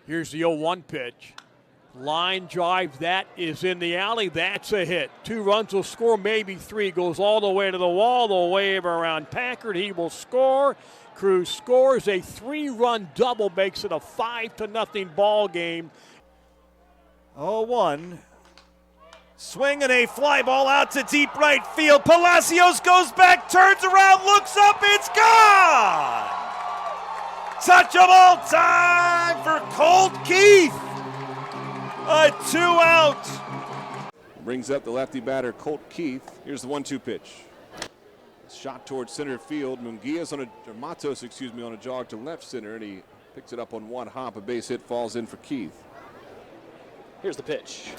Here's the 0-1 pitch. Line drive, that is in the alley. That's a hit. 2 runs will score, maybe 3. Goes all the way to the wall. They'll wave around Packard. He will score. Cruz scores a 3-run double, makes it a 5-0 ball game. 0-1. Swing and a fly ball out to deep right field. Palacios goes back, turns around, looks up, it's gone! Touch of all time for Colt Keith. A 2-out. Brings up the lefty batter, Colt Keith. Here's the 1-2 pitch. Shot towards center field. Matos, on a jog to left center, and he picks it up on one hop. A base hit falls in for Keith. Here's the pitch.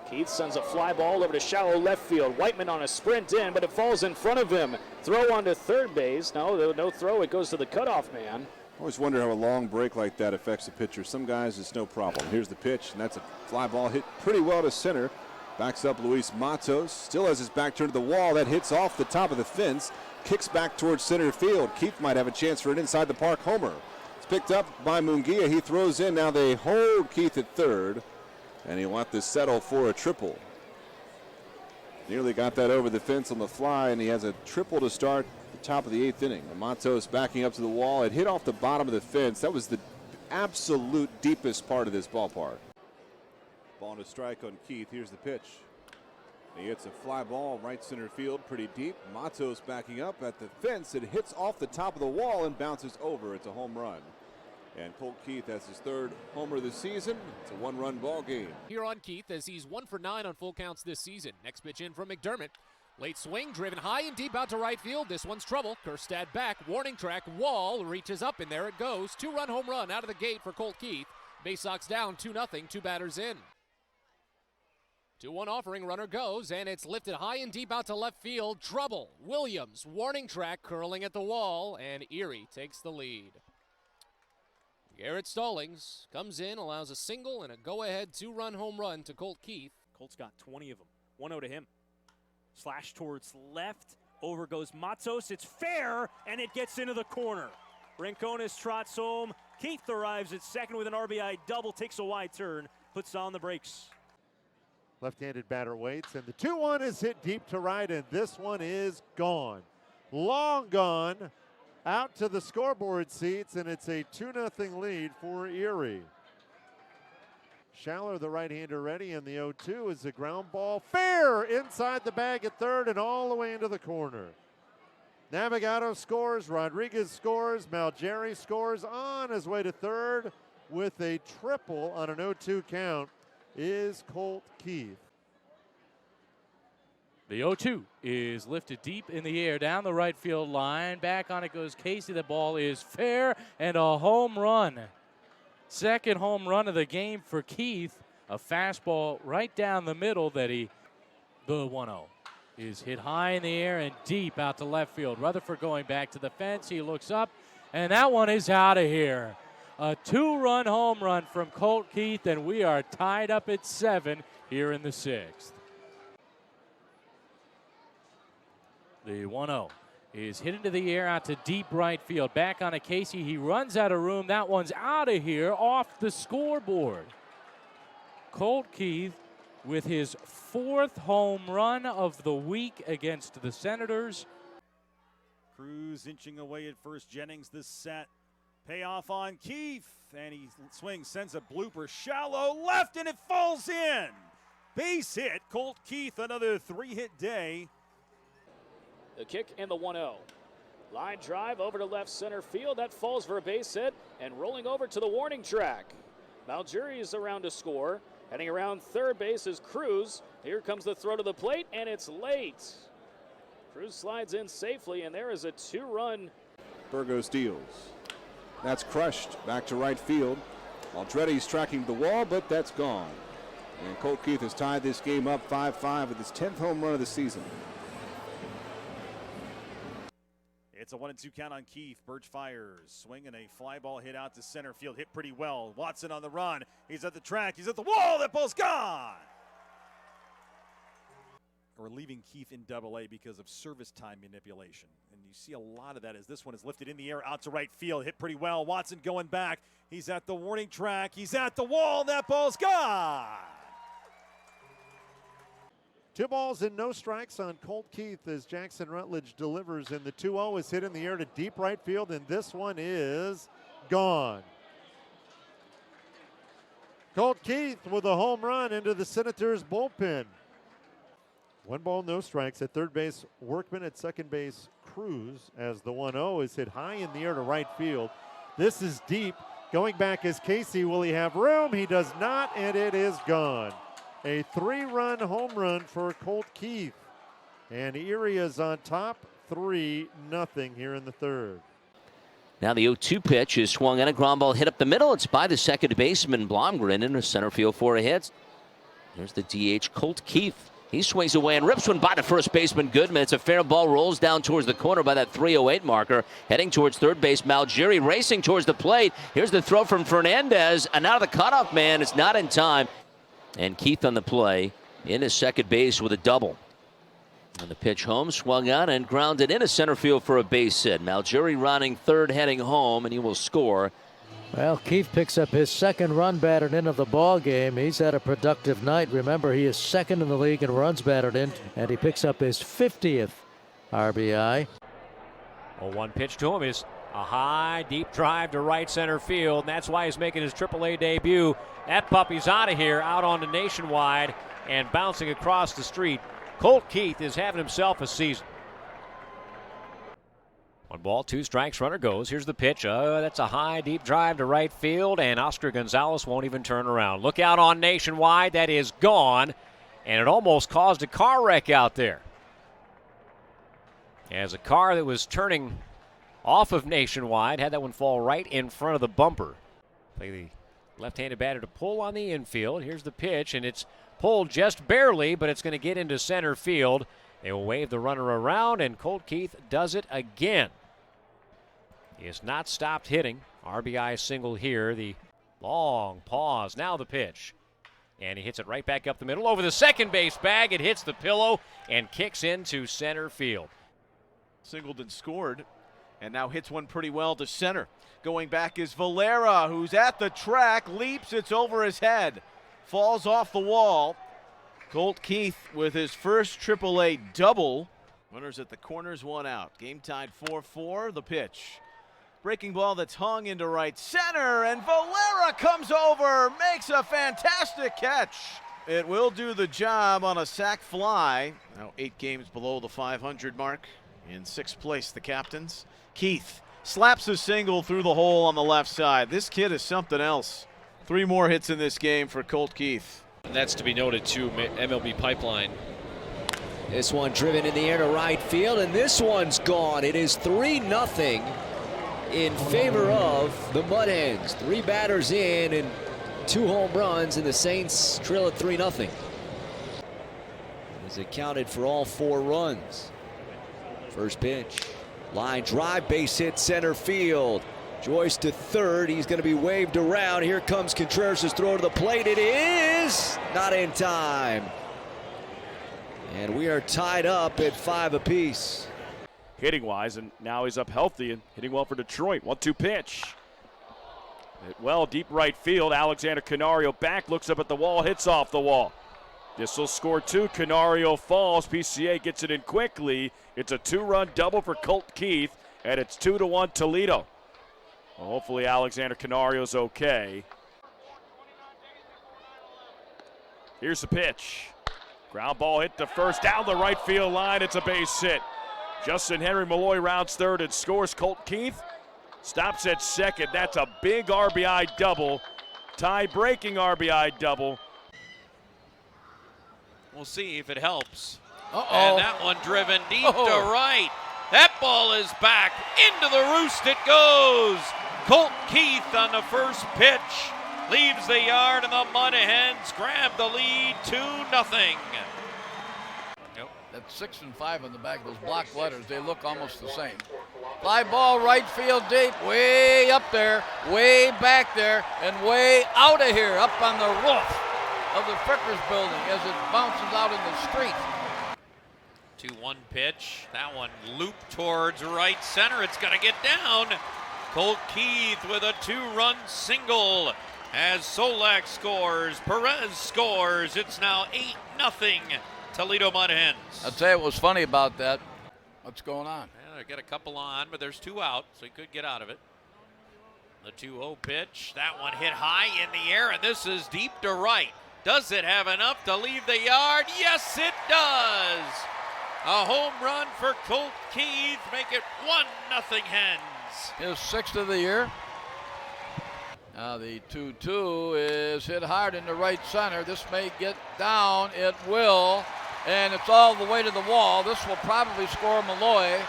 Keith sends a fly ball over to shallow left field. Whiteman on a sprint in, but it falls in front of him. Throw on to third base. No throw. It goes to the cutoff man. I always wonder how a long break like that affects a pitcher. Some guys, it's no problem. Here's the pitch, and that's a fly ball hit pretty well to center. Backs up Luis Matos. Still has his back turned to the wall. That hits off the top of the fence. Kicks back towards center field. Keith might have a chance for an inside the park homer. It's picked up by Munguia. He throws in. Now they hold Keith at third. And he'll let this settle for a triple. Nearly got that over the fence on the fly, and he has a triple to start the top of the 8th inning. And Matos backing up to the wall. It hit off the bottom of the fence. That was the absolute deepest part of this ballpark. Ball and a strike on Keith. Here's the pitch. He hits a fly ball right center field, pretty deep. Matos backing up at the fence. It hits off the top of the wall and bounces over. It's a home run. And Colt Keith has his 3rd homer of the season. It's a 1-run ball game. Here on Keith as he's 1 for 9 on full counts this season. Next pitch in from McDermott. Late swing, driven high and deep out to right field. This one's trouble. Kerstad back, warning track, wall, reaches up, and there it goes. 2-run home run out of the gate for Colt Keith. Bay Sox down 2-0, 2 batters in. 2-1 offering, runner goes, and it's lifted high and deep out to left field. Trouble. Williams, warning track, curling at the wall, and Erie takes the lead. Garrett Stallings comes in, allows a single and a go-ahead 2-run home run to Colt Keith. Colt's got 20 of them. 1-0 to him. Slash towards left. Over goes Matos. It's fair, and it gets into the corner. Rincones trots home. Keith arrives at second with an RBI double, takes a wide turn, puts on the brakes. Left-handed batter waits, and the 2-1 is hit deep to right, and this one is gone. Long gone. Out to the scoreboard seats, and it's a 2-0 lead for Erie. Schaller, the right-hander, ready, and the 0-2 is a ground ball. Fair inside the bag at third and all the way into the corner. Navigado scores, Rodriguez scores, Malgeri scores on his way to third with a triple on an 0-2 count is Colt Keith. The 0-2 is lifted deep in the air down the right field line. Back on it goes Casey. The ball is fair and a home run. Second home run of the game for Keith. A fastball right down the middle that the 1-0 is hit high in the air and deep out to left field. Rutherford going back to the fence. He looks up, and that one is out of here. A 2-run home run from Colt Keith, and we are tied up at 7 here in the 6th. The 1-0 is hit into the air out to deep right field. Back on to Casey. He runs out of room. That one's out of here off the scoreboard. Colt Keith with his 4th home run of the week against the Senators. Cruz inching away at first. Jennings this set. Payoff on Keith. And he swings, sends a blooper. Shallow left, and it falls in. Base hit. Colt Keith, another 3-hit day. The kick and the 1-0. Line drive over to left center field. That falls for a base hit and rolling over to the warning track. Malgeri is around to score. Heading around third base is Cruz. Here comes the throw to the plate, and it's late. Cruz slides in safely, and there is a 2-run. Burgos deals. That's crushed back to right field. Aldretti's tracking the wall, but that's gone. And Colt Keith has tied this game up 5-5 with his 10th home run of the season. It's a 1-2 count on Keith. Birch fires. Swing and a fly ball hit out to center field. Hit pretty well. Watson on the run. He's at the track. He's at the wall. That ball's gone. or leaving Keith in Double-A because of service time manipulation. And you see a lot of that as this one is lifted in the air out to right field. Hit pretty well. Watson going back. He's at the warning track. He's at the wall. That ball's gone. 2 balls and no strikes on Colt Keith as Jackson Rutledge delivers, and the 2-0 is hit in the air to deep right field, and this one is gone. Colt Keith with a home run into the Senators bullpen. 1 ball, no strikes. At third base, Workman. At second base, Cruz, as the 1-0 is hit high in the air to right field. This is deep. Going back is Casey. Will he have room? He does not, and it is gone. A 3-run home run for Colt Keith. And Erie is on top 3-0 here in the third. Now the 0-2 pitch is swung on, a ground ball hit up the middle. It's by the second baseman Blomgren into center field for a hit. There's the DH Colt Keith. He swings away and rips one by the first baseman Goodman. It's a fair ball, rolls down towards the corner by that 308 marker. Heading towards third base, Malgeri racing towards the plate. Here's the throw from Fernandez, and now the cutoff man is not in time. And Keith on the play into second base with a double. And the pitch home, swung on and grounded into center field for a base hit. Malgeri rounding third, heading home, and he will score. Well, Keith picks up his second run batted in of the ball game. He's had a productive night. Remember, he is second in the league in runs batted in, and he picks up his 50th RBI. 0-1 pitch to him is a high, deep drive to right center field, and that's why he's making his AAA debut. That puppy's out of here, out on the Nationwide, and bouncing across the street. Colt Keith is having himself a season. 1 ball, 2 strikes, runner goes. Here's the pitch. That's a high, deep drive to right field, and Oscar Gonzalez won't even turn around. Look out on Nationwide. That is gone, and it almost caused a car wreck out there. As a car that was turning off of Nationwide had that one fall right in front of the bumper. Play the left-handed batter to pull on the infield. Here's the pitch, and it's pulled just barely, but it's going to get into center field. They will wave the runner around, and Colt Keith does it again. He has not stopped hitting. RBI single here. The long pause. Now the pitch. And he hits it right back up the middle. Over the second base bag. It hits the pillow and kicks into center field. Singleton scored and now hits one pretty well to center. Going back is Valera, who's at the track, leaps, it's over his head. Falls off the wall. Colt Keith with his first AAA double. Runners at the corners, 1 out. Game tied 4-4, the pitch. Breaking ball that's hung into right center, and Valera comes over, makes a fantastic catch. It will do the job on a sac fly. Now 8 games below the 500 mark. In 6th place, the captains. Keith slaps a single through the hole on the left side. This kid is something else. 3 more hits in this game for Colt Keith. And that's to be noted too, MLB Pipeline. This one driven in the air to right field, and this one's gone. It is 3-0 in favor of the Mud Hens. 3 batters in and 2 home runs, and the Saints trail at 3-0. He's accounted for all 4 runs. First pitch, line drive, base hit center field. Joyce to third. He's going to be waved around. Here comes Contreras' throw to the plate. It is not in time. And we are tied up at 5 apiece. Hitting wise, and now he's up healthy and hitting well for Detroit. 1-2 pitch. Hit well, deep right field. Alexander Canario back, looks up at the wall, hits off the wall. This will score 2. Canario falls. PCA gets it in quickly. It's a 2-run double for Colt Keith, and it's 2-1 Toledo. Well, hopefully Alexander Canario's okay. Here's the pitch. Ground ball hit to first, down the right field line. It's a base hit. Justin Henry Malloy rounds third and scores. Colt Keith stops at second. That's a big RBI double. Tie-breaking RBI double. We'll see if it helps. Uh-oh. And that one driven deep to right. That ball is back. Into the roost it goes. Colt Keith on the first pitch leaves the yard, and the Mud Hens grab the lead 2-0. That's 6 and 5 on the back. Those block letters, they look almost the same. Fly ball right field deep, way up there, way back there, and way out of here, up on the roof of the Frickers building as it bounces out in the street. 2-1 pitch. That one looped towards right center. It's going to get down. Colt Keith with a 2-run single. As Solak scores, Perez scores. It's now 8-0 Toledo Mud Hens. I'll tell you what was funny about that. What's going on? Yeah, they get a couple on, but there's 2 out, so he could get out of it. The 2-0 pitch. That one hit high in the air, and this is deep to right. Does it have enough to leave the yard? Yes, it does. A home run for Colt Keith. Make it 1-0 Hens. His 6th of the year. Now the 2-2 is hit hard into right center. This may get down. It will. And it's all the way to the wall. This will probably score Malloy.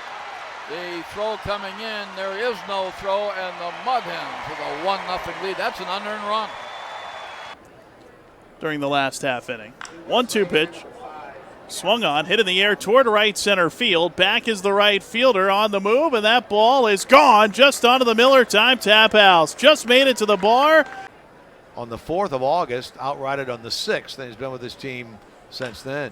The throw coming in. There is no throw, and the Mud Hens with a 1-0 lead. That's an unearned run. During the last half inning. 1-2 pitch. Swung on, hit in the air toward right center field. Back is the right fielder on the move, and that ball is gone just onto the Miller Time Tap House. Just made it to the bar. On the 4th of August, outrighted on the 6th, and he's been with his team since then.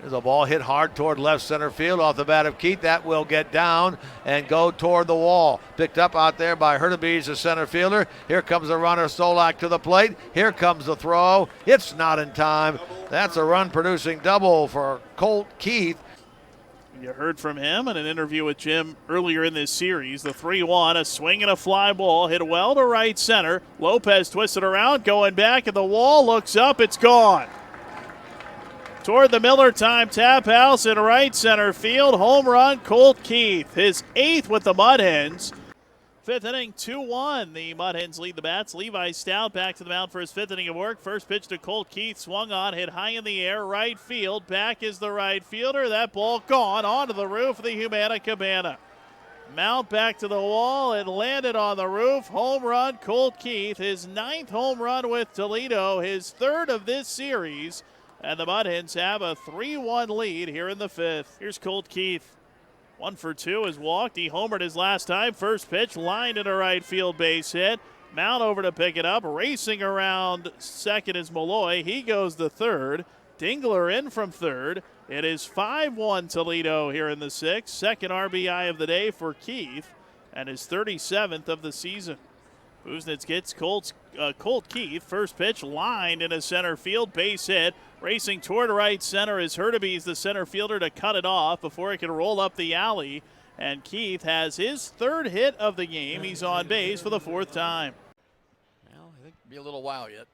There's a ball hit hard toward left center field off the bat of Keith. That will get down and go toward the wall. Picked up out there by Hurtubise, the center fielder. Here comes the runner, Solak, to the plate. Here comes the throw. It's not in time. That's a run-producing double for Colt Keith. You heard from him in an interview with Jim earlier in this series. The 3-1, a swing and a fly ball, hit well to right center. Lopez twisted around, going back at the wall, looks up, it's gone. Toward the Miller Time Tap House in right center field. Home run, Colt Keith. His 8th with the Mud Hens. 5th inning, 2-1. The Mud Hens lead the bats. Levi Stout back to the mound for his 5th inning of work. First pitch to Colt Keith. Swung on, hit high in the air, right field. Back is the right fielder. That ball gone onto the roof of the Humana Cabana. Mount back to the wall. It landed on the roof. Home run, Colt Keith. His 9th home run with Toledo. His 3rd of this series. And the Mud Hens have a 3-1 lead here in the 5th. Here's Colt Keith. 1 for 2 is walked. He homered his last time. First pitch, lined in a right field base hit. Mount over to pick it up. Racing around second is Malloy. He goes to third. Dingler in from third. It is 5-1 Toledo here in the 6th. Second RBI of the day for Keith and his 37th of the season. Buznitz gets Colt Keith. First pitch lined in a center field base hit. Racing toward right center is Hurtubise, the center fielder, to cut it off before it can roll up the alley. And Keith has his 3rd hit of the game. He's on base for the 4th time. Well, I think Be a little while yet.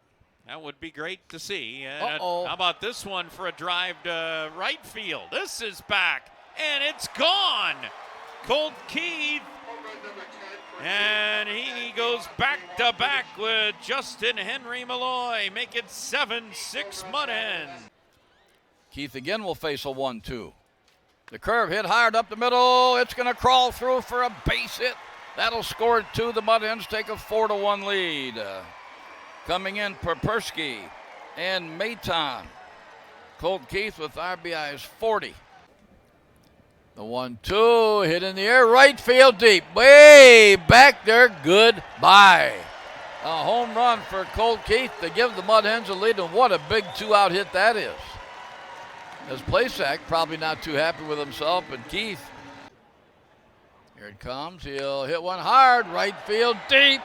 that would be great to see. Uh-oh. How about this one for a drive to right field? This is back, and it's gone. Colt Keith. And he goes back-to-back with Justin Henry Malloy. Make it 7-6 Mud Hens. Keith again will face a 1-2. The curve hit hard up the middle. It's going to crawl through for a base hit. That'll score 2. The Mud Hens take a 4-1 lead. Coming in, Perpersky and Maton. Colt Keith with RBIs 40. The 1-2 hit in the air, right field deep, way back there. Goodbye. A home run for Colt Keith to give the Mud Hens a lead, and what a big 2-out hit that is. As Plasak probably not too happy with himself, but Keith. Here it comes. He'll hit one hard, right field deep,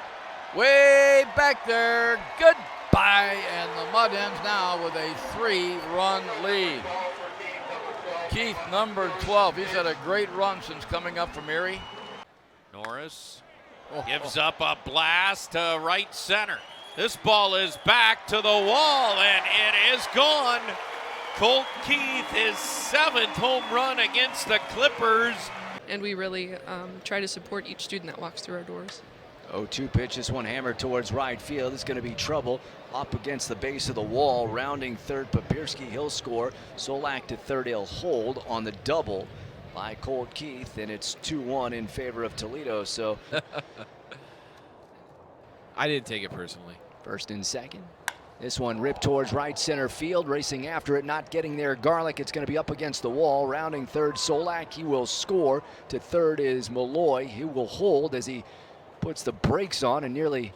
way back there. Goodbye, and the Mud Hens now with a 3-run lead. Keith, number 12. He's had a great run since coming up from Erie. Norris gives up a blast to right center. This ball is back to the wall, and it is gone. Colt Keith, his 7th home run against the Clippers. And we really try to support each student that walks through our doors. 0-2 pitch, this one hammered towards right field. It's going to be trouble up against the base of the wall. Rounding third, Papirski, he'll score. Solak to third, he'll hold on the double by Colt Keith, and it's 2-1 in favor of Toledo. So I didn't take it personally. First and second. This one ripped towards right center field, racing after it, not getting there. Garlick, it's going to be up against the wall. Rounding third, Solak, he will score. To third is Malloy. He will hold as he puts the brakes on and nearly